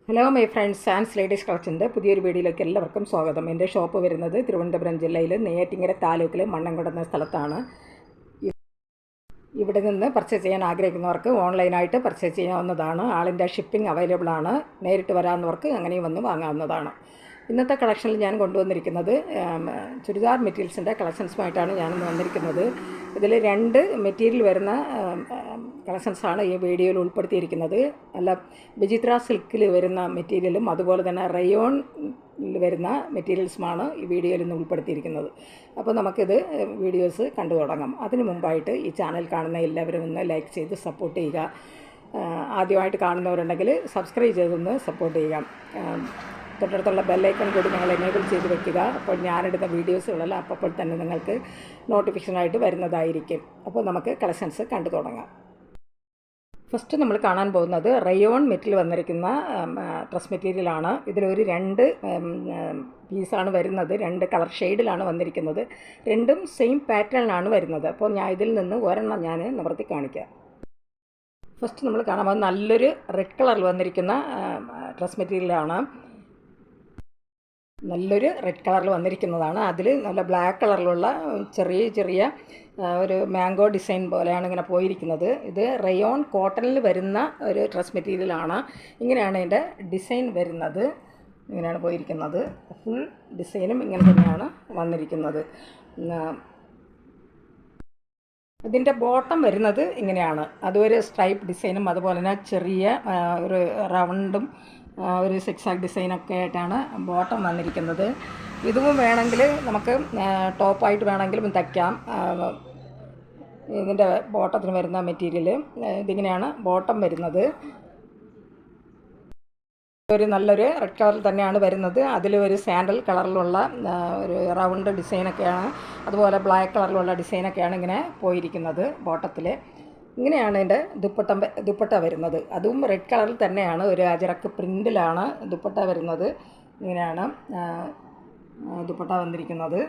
Hello my friends, Sans ladies കളക്ഷൻ്റെ പുതിയൊരു വീഡിയോയിലേക്ക് എല്ലാവർക്കും സ്വാഗതം. എൻ്റെ ഷോപ്പ് വരുന്നത് തിരുവനന്തപുരം ജില്ലയിൽ നെയ്യാറ്റിൻകര താലൂക്കിൽ മണ്ണംകുടം എന്ന സ്ഥലത്താണ്. ഇവിടെ നിന്ന് പർച്ചേസ് ചെയ്യാൻ ആഗ്രഹിക്കുന്നവർക്ക് ഓൺലൈനായിട്ട് പർച്ചേസ് ചെയ്യാവുന്നതാണ്. ആളിൻ്റെ ഷിപ്പിംഗ് അവൈലബിൾ ആണ്. നേരിട്ട് വരാവുന്നവർക്ക് അങ്ങനെയും വന്ന് വാങ്ങാവുന്നതാണ്. ഇന്നത്തെ കളക്ഷനിൽ ഞാൻ കൊണ്ടുവന്നിരിക്കുന്നത് ചുരിദാർ മെറ്റീരിയൽസിൻ്റെ കളക്ഷൻസുമായിട്ടാണ് ഞാനിന്ന് വന്നിരിക്കുന്നത്. ഇതിൽ രണ്ട് മെറ്റീരിയൽ വരുന്ന കളക്ഷൻസാണ് ഈ വീഡിയോയിൽ ഉൾപ്പെടുത്തിയിരിക്കുന്നത്. അല്ല, വിചിത്ര സിൽക്കിൽ വരുന്ന മെറ്റീരിയലും അതുപോലെ തന്നെ റയോണിൽ വരുന്ന മെറ്റീരിയൽസുമാണ് ഈ വീഡിയോയിൽ നിന്ന് ഉൾപ്പെടുത്തിയിരിക്കുന്നത്. അപ്പോൾ നമുക്കിത് വീഡിയോസ് കണ്ടു തുടങ്ങാം. അതിനു മുമ്പായിട്ട് ഈ ചാനൽ കാണുന്ന എല്ലാവരും ഒന്ന് ലൈക്ക് ചെയ്ത് സപ്പോർട്ട് ചെയ്യുക. ആദ്യമായിട്ട് കാണുന്നവരുണ്ടെങ്കിൽ സബ്സ്ക്രൈബ് ചെയ്തൊന്ന് സപ്പോർട്ട് ചെയ്യുക. തൊട്ടടുത്തുള്ള ബെല്ലൈക്കൺ കൂടി നിങ്ങൾ എനേബിൾ ചെയ്ത് വെക്കുക. അപ്പോൾ ഞാനിടുന്ന വീഡിയോസുകളെല്ലാം അപ്പോൾ തന്നെ നിങ്ങൾക്ക് നോട്ടിഫിക്കേഷനായിട്ട് വരുന്നതായിരിക്കും. അപ്പോൾ നമുക്ക് കളക്ഷൻസ് കണ്ടു തുടങ്ങാം. ഫസ്റ്റ് നമ്മൾ കാണാൻ പോകുന്നത് റയോൺ മെറ്റീരിയൽ വന്നിരിക്കുന്ന ഡ്രസ് മെറ്റീരിയലാണ്. ഇതിലൊരു രണ്ട് പീസാണ് വരുന്നത്. രണ്ട് കളർ ഷെയ്ഡിലാണ് വന്നിരിക്കുന്നത്. രണ്ടും സെയിം പാറ്റേണിലാണ് വരുന്നത്. അപ്പോൾ ഞാൻ ഇതിൽ നിന്ന് ഒരെണ്ണം ഞാൻ നിവർത്തി കാണിക്കാം. ഫസ്റ്റ് നമ്മൾ കാണാൻ പോകുന്നത് നല്ലൊരു റെഡ് കളറിൽ വന്നിരിക്കുന്ന ഡ്രസ് മെറ്റീരിയലാണ്. നല്ലൊരു റെഡ് കളറിൽ വന്നിരിക്കുന്നതാണ്. അതിൽ നല്ല ബ്ലാക്ക് കളറിലുള്ള ചെറിയ ഒരു മാംഗോ ഡിസൈൻ പോലെയാണ് ഇങ്ങനെ പോയിരിക്കുന്നത്. ഇത് റയോൺ കോട്ടണിൽ വരുന്ന ഒരു ഡ്രസ് മെറ്റീരിയലാണ്. ഇങ്ങനെയാണ് ഇതിൻ്റെ ഡിസൈൻ വരുന്നത്. ഇങ്ങനെയാണ് പോയിരിക്കുന്നത്. ഫുൾ ഡിസൈനും ഇങ്ങനെ തന്നെയാണ് വന്നിരിക്കുന്നത്. ഇതിൻ്റെ ബോട്ടം വരുന്നത് ഇങ്ങനെയാണ്. അതൊരു സ്ട്രൈപ്പ് ഡിസൈനും അതുപോലെ തന്നെ ചെറിയ ഒരു റൗണ്ടും ഒരു സിക്സാക് ഡിസൈനൊക്കെ ആയിട്ടാണ് ബോട്ടം വന്നിരിക്കുന്നത്. ഇതും വേണമെങ്കിൽ നമുക്ക് ടോപ്പായിട്ട് വേണമെങ്കിലും തയ്ക്കാം. ഇതിൻ്റെ ബോട്ടത്തിന് വരുന്ന മെറ്റീരിയൽ ഇതിങ്ങനെയാണ് ബോട്ടം വരുന്നത്. ഒരു നല്ലൊരു റെഡ് കളറിൽ തന്നെയാണ് വരുന്നത്. അതിൽ ഒരു സാൻഡൽ കളറിലുള്ള ഒരു റൗണ്ട് ഡിസൈനൊക്കെയാണ്, അതുപോലെ ബ്ലാക്ക് കളറിലുള്ള ഡിസൈനൊക്കെയാണ് ഇങ്ങനെ പോയിരിക്കുന്നത് ബോട്ടത്തിൽ. ഇങ്ങനെയാണ് ഇതിൻ്റെ ദുപ്പട്ട വരുന്നത്. അതും റെഡ് കളറിൽ തന്നെയാണ്, ഒരു അജറക്ക് പ്രിൻറ്റിലാണ് ദുപ്പട്ട വരുന്നത്. ഇങ്ങനെയാണ് ദുപ്പട്ട വന്നിരിക്കുന്നത്.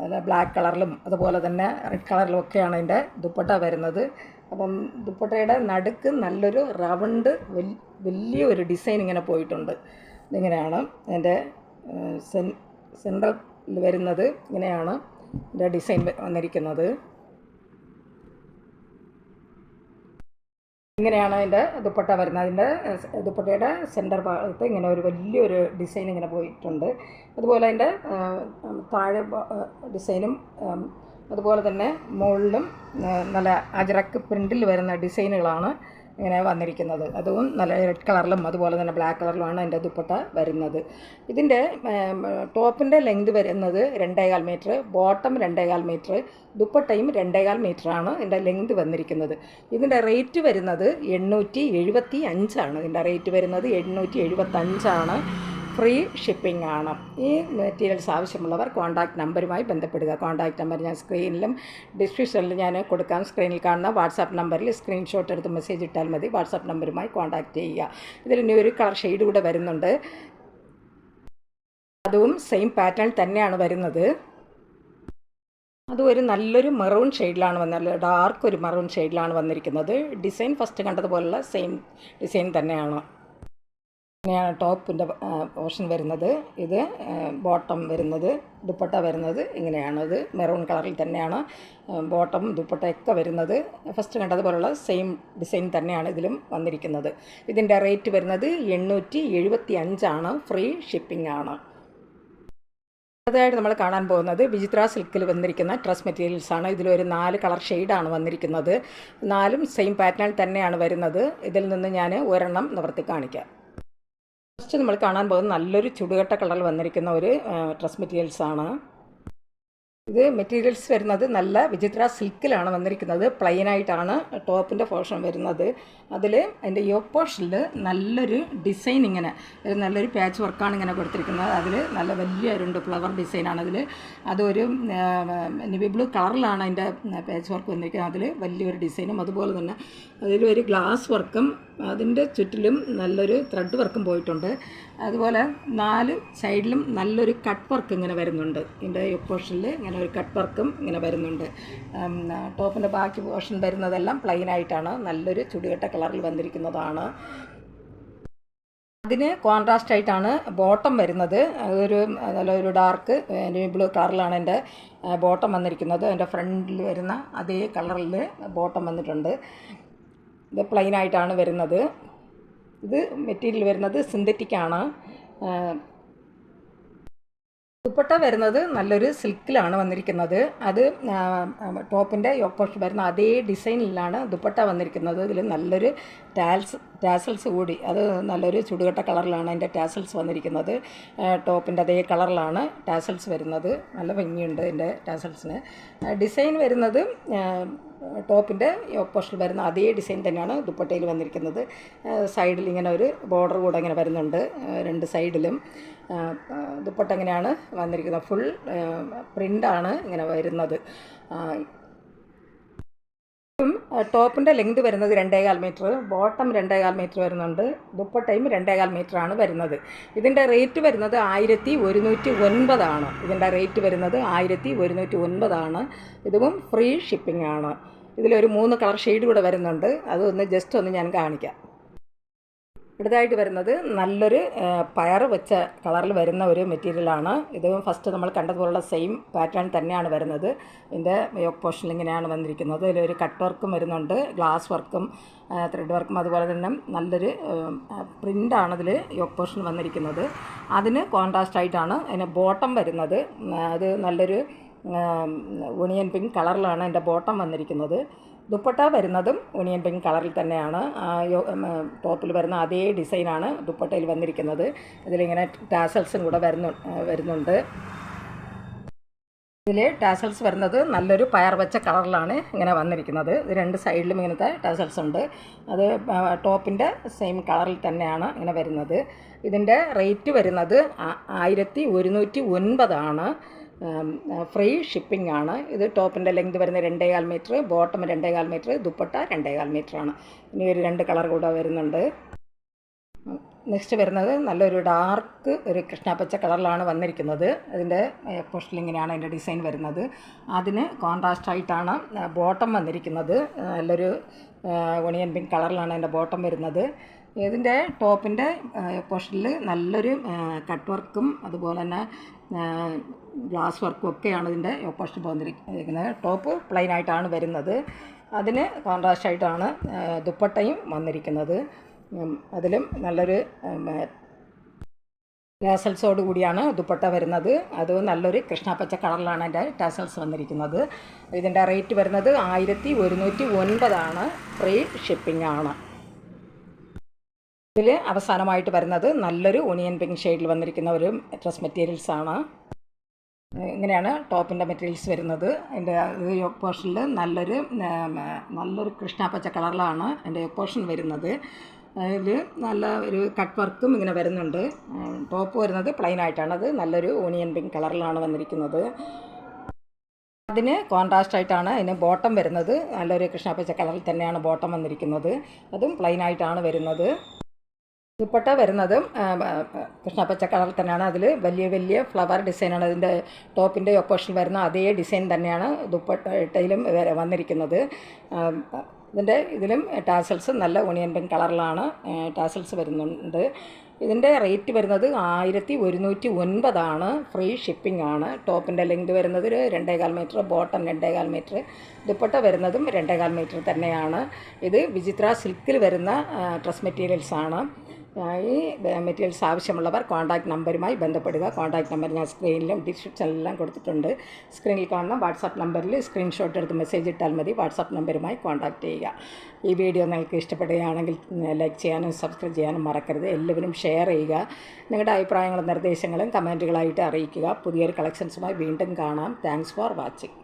അല്ല, ബ്ലാക്ക് കളറിലും അതുപോലെ തന്നെ റെഡ് കളറിലും ഒക്കെയാണ് ഇതിൻ്റെ ദുപ്പട്ട വരുന്നത്. അപ്പം ദുപ്പട്ടയുടെ നടുക്ക് നല്ലൊരു റൗണ്ട് വലിയൊരു ഡിസൈൻ ഇങ്ങനെ പോയിട്ടുണ്ട്. ഇങ്ങനെയാണ് ഇതിൻ്റെ സെൻട്രൽ വരുന്നത്. ഇങ്ങനെയാണ് ഇതിൻ്റെ ഡിസൈൻ വന്നിരിക്കുന്നത്. ഇങ്ങനെയാണ് അതിൻ്റെ ദുപ്പട്ട വരുന്നത്. അതിൻ്റെ ദുപ്പട്ടയുടെ സെൻറ്റർ ഭാഗത്ത് ഇങ്ങനെ ഒരു വലിയൊരു ഡിസൈൻ ഇങ്ങനെ പോയിട്ടുണ്ട്. അതുപോലെ അതിൻ്റെ താഴെ ഡിസൈനും അതുപോലെ തന്നെ മുകളിലും നല്ല അജറക്ക് പ്രിൻറ്റിൽ വരുന്ന ഡിസൈനുകളാണ് ഇങ്ങനെ വന്നിരിക്കുന്നത്. അതും നല്ല റെഡ് കളറിലും അതുപോലെ തന്നെ ബ്ലാക്ക് കളറിലുമാണ് അതിൻ്റെ ദുപ്പട്ട വരുന്നത്. ഇതിൻ്റെ ടോപ്പിൻ്റെ ലെങ്ത് വരുന്നത് 2.25 മീറ്റർ, ബോട്ടം 2.25 മീറ്റർ, ദുപ്പട്ടയും 2.25 മീറ്ററാണ് ഇതിൻ്റെ ലെങ്ത് വന്നിരിക്കുന്നത്. ഇതിൻ്റെ റേറ്റ് വരുന്നത് 875 ആണ്. ഇതിൻ്റെ റേറ്റ് വരുന്നത് 875. ഫ്രീ ഷിപ്പിംഗ് ആണ്. ഈ മെറ്റീരിയൽസ് ആവശ്യമുള്ളവർ കോൺടാക്റ്റ് നമ്പറുമായി ബന്ധപ്പെടുക. കോൺടാക്റ്റ് നമ്പർ ഞാൻ സ്ക്രീനിലും ഡിസ്ക്രിപ്ഷനിലും ഞാൻ കൊടുക്കാം. സ്ക്രീനിൽ കാണുന്ന വാട്സാപ്പ് നമ്പറിൽ സ്ക്രീൻഷോട്ട് എടുത്ത് മെസ്സേജ് ഇട്ടാൽ മതി. വാട്സാപ്പ് നമ്പറുമായി കോൺടാക്റ്റ് ചെയ്യുക. ഇതിൽ ഇനി ഒരു കളർ ഷെയ്ഡ് കൂടെ വരുന്നുണ്ട്. അതും സെയിം പാറ്റേൺ തന്നെയാണ് വരുന്നത്. അതും ഒരു നല്ലൊരു മെറൂൺ ഷെയ്ഡിലാണ് വന്നത്. ഡാർക്ക് ഒരു മെറൂൺ ഷെയ്ഡിലാണ് വന്നിരിക്കുന്നത്. ഡിസൈൻ ഫസ്റ്റ് കണ്ടതുപോലുള്ള സെയിം ഡിസൈൻ തന്നെയാണ്. ഇങ്ങനെയാണ് ടോപ്പിൻ്റെ പോർഷൻ വരുന്നത്. ഇത് ബോട്ടം വരുന്നത്. ദുപ്പട്ട വരുന്നത് ഇങ്ങനെയാണ്. ഇത് മെറൂൺ കളറിൽ തന്നെയാണ് ബോട്ടം ദുപ്പട്ടയൊക്കെ വരുന്നത്. ഫസ്റ്റ് കണ്ടതുപോലുള്ള സെയിം ഡിസൈൻ തന്നെയാണ് ഇതിലും വന്നിരിക്കുന്നത്. ഇതിൻ്റെ റേറ്റ് വരുന്നത് 875 ആണ്. ഫ്രീ ഷിപ്പിംഗ് ആണ്. അടുത്തതായിട്ട് നമ്മൾ കാണാൻ പോകുന്നത് വിചിത്ര സിൽക്കിൽ വന്നിരിക്കുന്ന ഡ്രസ് മെറ്റീരിയൽസാണ്. ഇതിലൊരു 4 കളർ ഷെയ്ഡാണ് വന്നിരിക്കുന്നത്. 4ഉം സെയിം പാറ്റേണിൽ തന്നെയാണ് വരുന്നത്. ഇതിൽ നിന്ന് ഞാൻ ഒരെണ്ണം നിവർത്തി കാണിക്കാം. ഫസ്റ്റ് നമ്മൾ കാണാൻ പോകുന്നത് നല്ലൊരു ചുടുകട്ട കളറിൽ വന്നിരിക്കുന്ന ഒരു ഡ്രസ് മെറ്റീരിയൽസാണ്. ഇത് മെറ്റീരിയൽസ് വരുന്നത് നല്ല വിചിത്ര സിൽക്കിലാണ് വന്നിരിക്കുന്നത്. പ്ലെയിനായിട്ടാണ് ടോപ്പിൻ്റെ പോർഷൻ വരുന്നത്. അതിൽ അതിൻ്റെ യോക്ക് പോർഷനിൽ നല്ലൊരു ഡിസൈൻ ഇങ്ങനെ ഒരു നല്ലൊരു പാച്ച് വർക്കാണ് ഇങ്ങനെ കൊടുത്തിരിക്കുന്നത്. അതിൽ നല്ല വലിയ രണ്ട് ഫ്ലവർ ഡിസൈനാണ് അതിൽ. അതൊരു നേവി ബ്ലൂ കളറിലാണ് അതിൻ്റെ പാച്ച് വർക്ക് വന്നിരിക്കുന്നത്. അതിൽ വലിയൊരു ഡിസൈനും അതുപോലെ തന്നെ അതിലൊരു ഗ്ലാസ് വർക്കും അതിൻ്റെ ചുറ്റിലും നല്ലൊരു ത്രെഡ് വർക്കും പോയിട്ടുണ്ട്. അതുപോലെ 4 സൈഡിലും നല്ലൊരു കട്ട് വർക്ക് ഇങ്ങനെ വരുന്നുണ്ട്. ഇതിൻ്റെ പോർഷനിൽ ഇങ്ങനെ ഒരു കട്ട് വർക്കും ഇങ്ങനെ വരുന്നുണ്ട്. ടോപ്പിൻ്റെ ബാക്കി പോർഷൻ വരുന്നതെല്ലാം പ്ലെയിനായിട്ടാണ്. നല്ലൊരു ചുടുകട്ട കളറിൽ വന്നിരിക്കുന്നതാണ്. അതിന് കോൺട്രാസ്റ്റ് ആയിട്ടാണ് ബോട്ടം വരുന്നത്. അതൊരു നല്ലൊരു ഡാർക്ക് നേവി ബ്ലൂ കളറിലാണ് എൻ്റെ ബോട്ടം വന്നിരിക്കുന്നത്. എൻ്റെ ഫ്രണ്ടിൽ വരുന്ന അതേ കളറിൽ ബോട്ടം വന്നിട്ടുണ്ട്. ഇത് പ്ലെയിൻ ആയിട്ടാണ് വരുന്നത്. ഇത് മെറ്റീരിയൽ വരുന്നത് സിന്തറ്റിക്കാണ്. ദുപ്പട്ട വരുന്നത് നല്ലൊരു സിൽക്കിലാണ് വന്നിരിക്കുന്നത്. അത് ടോപ്പിൻ്റെ യോക്ക് വരുന്ന അതേ ഡിസൈനിലാണ് ദുപ്പട്ട വന്നിരിക്കുന്നത്. ഇതിൽ നല്ലൊരു ടാസൽസ് കൂടി, അത് നല്ലൊരു ചുടുകട്ട കളറിലാണ് അതിൻ്റെ ടാസൽസ് വന്നിരിക്കുന്നത്. ടോപ്പിൻ്റെ അതേ കളറിലാണ് ടാസൽസ് വരുന്നത്. നല്ല ഭംഗിയുണ്ട് എൻ്റെ ടാസൽസിന്. ഡിസൈൻ വരുന്നത് ടോപ്പിൻ്റെ യോക്ക് വരുന്ന അതേ ഡിസൈൻ തന്നെയാണ് ദുപ്പട്ടയിൽ വന്നിരിക്കുന്നത്. സൈഡിൽ ഇങ്ങനെ ഒരു ബോർഡർ കൂടെ ഇങ്ങനെ വരുന്നുണ്ട് രണ്ട് സൈഡിലും. ദുപ്പട്ട ഇങ്ങനെയാണ് വന്നിരിക്കുന്നത്. ഫുൾ പ്രിൻ്റാണ് ഇങ്ങനെ വരുന്നത്. ടോപ്പിൻ്റെ ലെങ്ത് വരുന്നത് 2.25 മീറ്റർ, ബോട്ടം 2.25 മീറ്റർ വരുന്നുണ്ട്. ദുപ്പട്ടയും 2.25 മീറ്ററാണ് വരുന്നത്. ഇതിൻ്റെ റേറ്റ് വരുന്നത് 1109 ആണ്. ഇതിൻ്റെ റേറ്റ് വരുന്നത് 1109 ആണ്. ഇതും ഫ്രീ ഷിപ്പിംഗ് ആണ്. ഇതിലൊരു 3 കളർ ഷെയ്ഡ് കൂടെ വരുന്നുണ്ട്. അതൊന്ന് ജസ്റ്റ് ഒന്ന് ഞാൻ കാണിക്കാം. അടുത്തതായിട്ട് വരുന്നത് നല്ലൊരു പയർ വെച്ച കളറിൽ വരുന്ന ഒരു മെറ്റീരിയലാണ്. ഇത് ഫസ്റ്റ് നമ്മൾ കണ്ടതുപോലുള്ള സെയിം പാറ്റേൺ തന്നെയാണ് വരുന്നത്. ഇതിൻ്റെ യോക്ക് പോർഷനിൽ ഇങ്ങനെയാണ് വന്നിരിക്കുന്നത്. ഇതിലൊരു കട്ട് വർക്കും വരുന്നുണ്ട്, ഗ്ലാസ് വർക്കും ത്രെഡ് വർക്കും, അതുപോലെ തന്നെ നല്ലൊരു പ്രിൻ്റാണ് ഇതിൽ യോക്ക് പോർഷൻ വന്നിരിക്കുന്നത്. അതിന് കോൺട്രാസ്റ്റ് ആയിട്ടാണ് അതിന് ബോട്ടം വരുന്നത്. അത് നല്ലൊരു ഒണിയൻ പിങ്ക് കളറിലാണ് എൻ്റെ ബോട്ടം വന്നിരിക്കുന്നത്. ദുപ്പട്ട വരുന്നതും ഒണിയൻ പിങ്ക് കളറിൽ തന്നെയാണ്. ടോപ്പിൽ വരുന്ന അതേ ഡിസൈനാണ് ദുപ്പട്ടയിൽ വന്നിരിക്കുന്നത്. ഇതിലിങ്ങനെ ടാസൽസും കൂടെ വരുന്നുണ്ട്. ഇതിൽ ടാസൽസ് വരുന്നത് നല്ലൊരു പയർ വെച്ച കളറിലാണ് ഇങ്ങനെ വന്നിരിക്കുന്നത്. ഇത് രണ്ട് സൈഡിലും ഇങ്ങനത്തെ ടാസൽസ് ഉണ്ട്. അത് ടോപ്പിൻ്റെ സെയിം കളറിൽ തന്നെയാണ് ഇങ്ങനെ വരുന്നത്. ഇതിൻ്റെ റേറ്റ് വരുന്നത് 1109 ആണ്. ഫ്രീ ഷിപ്പിംഗ് ആണ്. ഇത് ടോപ്പിൻ്റെ ലെങ്ത് വരുന്ന 2.25 മീറ്റർ, ബോട്ടം 2.25 മീറ്റർ, ദുപ്പട്ട 2.25 മീറ്ററാണ്. ഇനി ഒരു 2 കളർ കൂടെ വരുന്നുണ്ട്. നെക്സ്റ്റ് വരുന്നത് നല്ലൊരു ഡാർക്ക് ഒരു കൃഷ്ണപ്പച്ച കളറിലാണ് വന്നിരിക്കുന്നത്. അതിൻ്റെ പോസ്റ്റിൽ ഇങ്ങനെയാണ് അതിൻ്റെ ഡിസൈൻ വരുന്നത്. അതിന് കോൺട്രാസ്റ്റ് ആയിട്ടാണ് ബോട്ടം വന്നിരിക്കുന്നത്. നല്ലൊരു ഒണിയൻ പിങ്ക് കളറിലാണ് അതിൻ്റെ ബോട്ടം വരുന്നത്. ഇതിൻ്റെ ടോപ്പിൻ്റെ പോർഷനിൽ നല്ലൊരു കട്ട് വർക്കും അതുപോലെ തന്നെ ഗ്ലാസ് വർക്കും ഒക്കെയാണ് ഇതിൻ്റെ പോർഷൻ വന്നിരിക്കുന്നത്. ടോപ്പ് പ്ലെയിൻ ആയിട്ടാണ് വരുന്നത്. അതിന് കോൺട്രാസ്റ്റ് ആയിട്ടാണ് ദുപ്പട്ടയും വന്നിരിക്കുന്നത്. അതിലും നല്ലൊരു ടാസൽസോട് കൂടിയാണ് ദുപ്പട്ട വരുന്നത്. അത് നല്ലൊരു കൃഷ്ണപ്പച്ച കളറിലാണ് അതിൻ്റെ ടാസൽസ് വന്നിരിക്കുന്നത്. ഇതിൻ്റെ റേറ്റ് വരുന്നത് 1109 ആണ്. ഫ്രീ ഷിപ്പിംഗ് ആണ്. ഇതിൽ അവസാനമായിട്ട് വരുന്നത് നല്ലൊരു ഒണിയൻ പിങ്ക് ഷെയ്ഡിൽ വന്നിരിക്കുന്ന ഒരു ഡ്രസ് മെറ്റീരിയൽസാണ്. ഇങ്ങനെയാണ് ടോപ്പിൻ്റെ മെറ്റീരിയൽസ് വരുന്നത്. അതിൻ്റെ യോക്ക് പോർഷനിൽ നല്ലൊരു കൃഷ്ണപ്പച്ച കളറിലാണ് അതിൻ്റെ യോക്ക് പോർഷൻ വരുന്നത്. അതിൽ നല്ല ഒരു കട്ട് വർക്കും ഇങ്ങനെ വരുന്നുണ്ട്. ടോപ്പ് വരുന്നത് പ്ലെയിൻ ആയിട്ടാണ്. അത് നല്ലൊരു ഓണിയൻ പിങ്ക് കളറിലാണ് വന്നിരിക്കുന്നത്. അതിന് കോൺട്രാസ്റ്റ് ആയിട്ടാണ് അതിന് ബോട്ടം വരുന്നത്. നല്ലൊരു കൃഷ്ണപ്പച്ച കളറിൽ തന്നെയാണ് ബോട്ടം വന്നിരിക്കുന്നത്. അതും പ്ലെയിൻ ആയിട്ടാണ് വരുന്നത്. ദുപ്പട്ട വരുന്നതും കൃഷ്ണപ്പച്ച കളറിൽ തന്നെയാണ്. അതിൽ വലിയ വലിയ ഫ്ലവർ ഡിസൈനാണ്. അതിൻ്റെ ടോപ്പിൻ്റെ ഓപ്പോസിഷൻ വരുന്ന അതേ ഡിസൈൻ തന്നെയാണ് ദുപ്പട്ടയിലും വന്നിരിക്കുന്നത്. ഇതിലും ടാസൽസ് നല്ല ഒണിയൻ പിങ്ക് കളറിലാണ് ടാസൽസ് വരുന്നുണ്ട്. ഇതിൻ്റെ റേറ്റ് വരുന്നത് 1109 ആണ്. ഫ്രീ ഷിപ്പിംഗ് ആണ്. ടോപ്പിൻ്റെ ലെങ്ത് വരുന്നത് ഒരു 2.25 മീറ്റർ, ബോട്ടം 2.25 മീറ്റർ, ദുപ്പട്ട വരുന്നതും 2.25 മീറ്റർ തന്നെയാണ്. ഇത് വിചിത്ര സിൽക്കിൽ വരുന്ന ഡ്രസ് മെറ്റീരിയൽസാണ്. ഈ മെറ്റീരിയൽസ് ആവശ്യമുള്ളവർ കോൺടാക്റ്റ് നമ്പറുമായി ബന്ധപ്പെടുക. കോൺടാക്റ്റ് നമ്പർ ഞാൻ സ്ക്രീനിലും ഡിസ്ക്രിപ്ഷനിലെല്ലാം കൊടുത്തിട്ടുണ്ട്. സ്ക്രീനിൽ കാണുന്ന വാട്സാപ്പ് നമ്പറിൽ സ്ക്രീൻഷോട്ട് എടുത്ത് മെസ്സേജ് ഇട്ടാൽ മതി. വാട്സാപ്പ് നമ്പറുമായി കോൺടാക്റ്റ് ചെയ്യുക. ഈ വീഡിയോ നിങ്ങൾക്ക് ഇഷ്ടപ്പെടുകയാണെങ്കിൽ ലൈക്ക് ചെയ്യാനും സബ്സ്ക്രൈബ് ചെയ്യാനും മറക്കരുത്. എല്ലാവരും ഷെയർ ചെയ്യുക. നിങ്ങളുടെ അഭിപ്രായങ്ങളും നിർദ്ദേശങ്ങളും കമൻറ്റുകളായിട്ട് അറിയിക്കുക. പുതിയൊരു കളക്ഷൻസുമായി വീണ്ടും കാണാം. Thanks for watching.